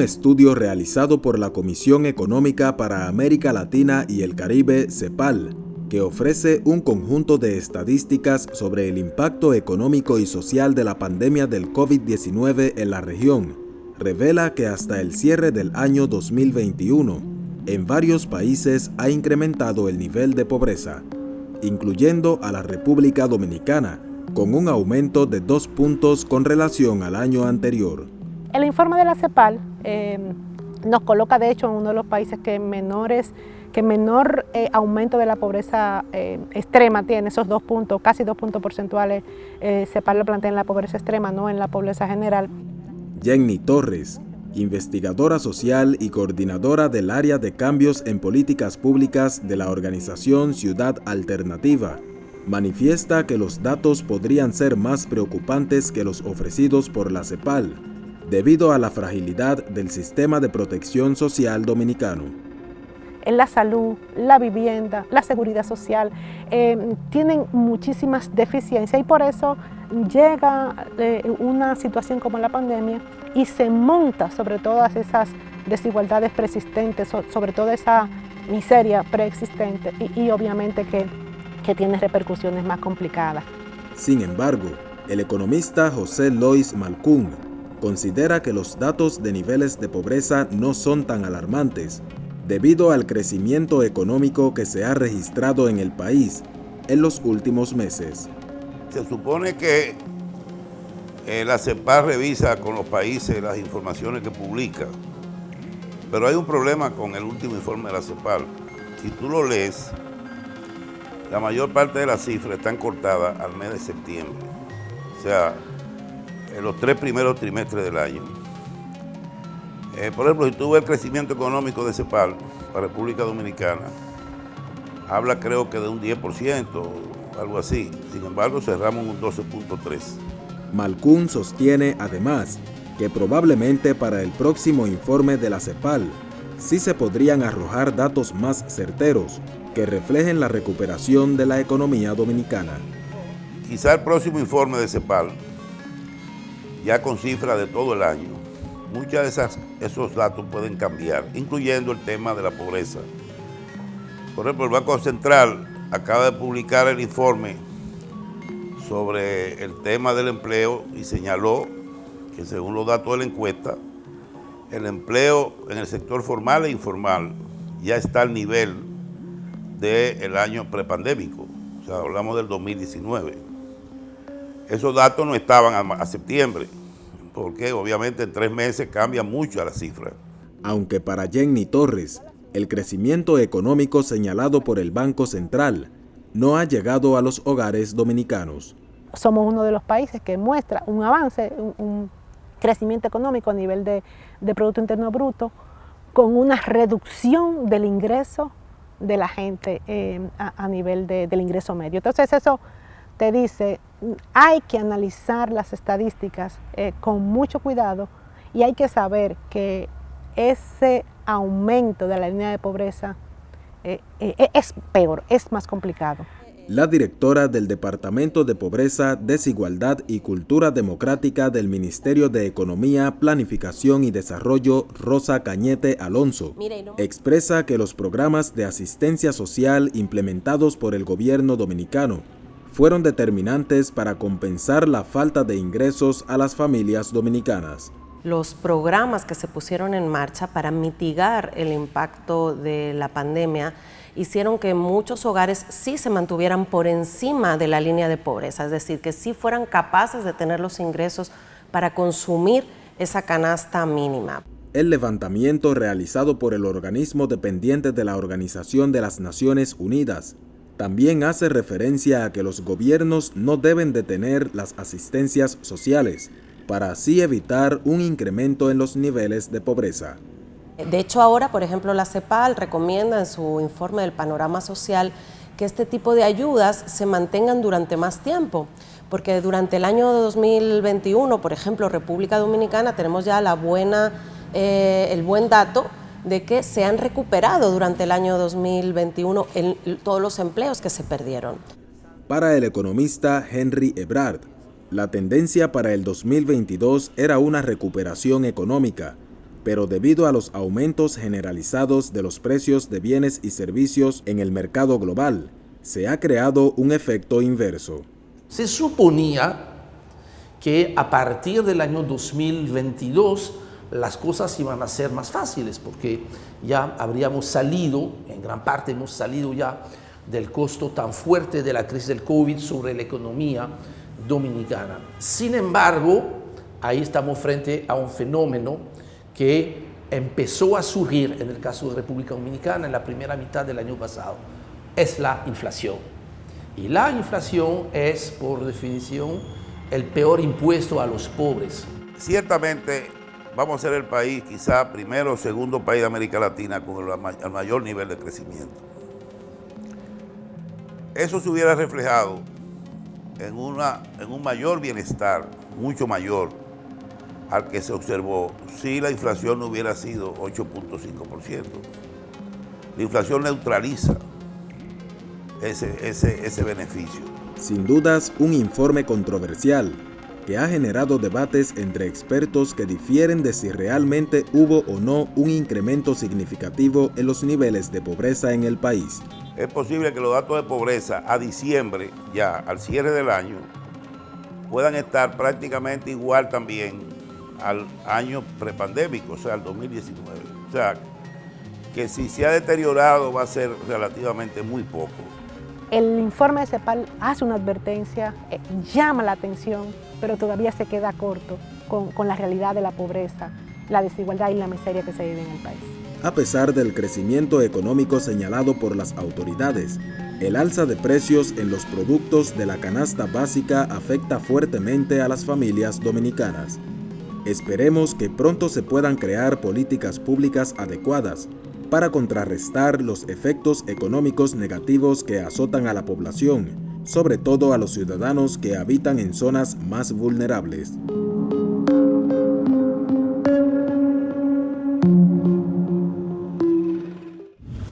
estudio realizado por la Comisión Económica para América Latina y el Caribe, CEPAL, que ofrece un conjunto de estadísticas sobre el impacto económico y social de la pandemia del COVID-19 en la región, revela que hasta el cierre del año 2021, en varios países ha incrementado el nivel de pobreza, incluyendo a la República Dominicana, con un aumento de 2 puntos con relación al año anterior. El informe de la CEPAL nos coloca de hecho en uno de los países que menor aumento de la pobreza extrema tiene, esos 2 puntos, casi 2 puntos porcentuales. CEPAL lo plantea en la pobreza extrema, no en la pobreza general. Jenny Torres, investigadora social y coordinadora del área de cambios en políticas públicas de la organización Ciudad Alternativa, manifiesta que los datos podrían ser más preocupantes que los ofrecidos por la CEPAL, debido a la fragilidad del sistema de protección social dominicano. En la salud, la vivienda, la seguridad social, tienen muchísimas deficiencias y por eso llega una situación como la pandemia y se monta sobre todas esas desigualdades preexistentes, sobre toda esa miseria preexistente y obviamente que tiene repercusiones más complicadas. Sin embargo, el economista José Lois Malcún considera que los datos de niveles de pobreza no son tan alarmantes, debido al crecimiento económico que se ha registrado en el país en los últimos meses. Se supone que la CEPAL revisa con los países las informaciones que publica, pero hay un problema con el último informe de la CEPAL. Si tú lo lees, la mayor parte de las cifras están cortadas al mes de septiembre, o sea, en los 3 primeros trimestres del año. Por ejemplo, si tú ves el crecimiento económico de CEPAL para República Dominicana, habla creo que de un 10%, algo así. Sin embargo, cerramos un 12.3%. Malcún sostiene además que probablemente para el próximo informe de la CEPAL sí se podrían arrojar datos más certeros que reflejen la recuperación de la economía dominicana. Quizá el próximo informe de CEPAL, ya con cifras de todo el año, muchos de esos datos pueden cambiar, incluyendo el tema de la pobreza. Por ejemplo, el Banco Central acaba de publicar el informe sobre el tema del empleo y señaló que según los datos de la encuesta, el empleo en el sector formal e informal ya está al nivel del año prepandémico, o sea, hablamos del 2019. Esos datos no estaban a septiembre, porque obviamente en 3 meses cambia mucho la cifra. Aunque para Jenny Torres, el crecimiento económico señalado por el Banco Central no ha llegado a los hogares dominicanos. Somos uno de los países que muestra un avance, un crecimiento económico a nivel de Producto Interno Bruto, con una reducción del ingreso de la gente a nivel del ingreso medio. Entonces eso te dice, hay que analizar las estadísticas con mucho cuidado y hay que saber que ese aumento de la línea de pobreza es peor, es más complicado. La directora del Departamento de Pobreza, Desigualdad y Cultura Democrática del Ministerio de Economía, Planificación y Desarrollo, Rosa Cañete Alonso, expresa que los programas de asistencia social implementados por el gobierno dominicano fueron determinantes para compensar la falta de ingresos a las familias dominicanas. Los programas que se pusieron en marcha para mitigar el impacto de la pandemia hicieron que muchos hogares sí se mantuvieran por encima de la línea de pobreza, es decir, que sí fueran capaces de tener los ingresos para consumir esa canasta mínima. El levantamiento realizado por el organismo dependiente de la Organización de las Naciones Unidas también hace referencia a que los gobiernos no deben detener las asistencias sociales para así evitar un incremento en los niveles de pobreza. De hecho, ahora, por ejemplo, la CEPAL recomienda en su informe del panorama social que este tipo de ayudas se mantengan durante más tiempo, porque durante el año 2021, por ejemplo, República Dominicana, tenemos ya el buen dato de que se han recuperado durante el año 2021 todos los empleos que se perdieron. Para el economista Henry Ebrard, la tendencia para el 2022 era una recuperación económica, pero debido a los aumentos generalizados de los precios de bienes y servicios en el mercado global, se ha creado un efecto inverso. Se suponía que a partir del año 2022 las cosas iban a ser más fáciles porque ya habríamos salido, en gran parte hemos salido ya del costo tan fuerte de la crisis del COVID sobre la economía dominicana. Sin embargo, ahí estamos frente a un fenómeno que empezó a surgir en el caso de República Dominicana en la primera mitad del año pasado. Es la inflación. Y la inflación es, por definición, el peor impuesto a los pobres. Ciertamente vamos a ser el país, quizá primero o segundo país de América Latina con el mayor nivel de crecimiento. Eso se hubiera reflejado en un mayor bienestar, mucho mayor al que se observó si la inflación no hubiera sido 8.5%. La inflación neutraliza ese beneficio. Sin dudas, un informe controversial que ha generado debates entre expertos que difieren de si realmente hubo o no un incremento significativo en los niveles de pobreza en el país. Es posible que los datos de pobreza a diciembre, ya al cierre del año, puedan estar prácticamente igual también al año prepandémico, o sea, al 2019. O sea, que si se ha deteriorado va a ser relativamente muy poco. El informe de CEPAL hace una advertencia, llama la atención, pero todavía se queda corto con la realidad de la pobreza, la desigualdad y la miseria que se vive en el país. A pesar del crecimiento económico señalado por las autoridades, el alza de precios en los productos de la canasta básica afecta fuertemente a las familias dominicanas. Esperemos que pronto se puedan crear políticas públicas adecuadas para contrarrestar los efectos económicos negativos que azotan a la población, sobre todo a los ciudadanos que habitan en zonas más vulnerables.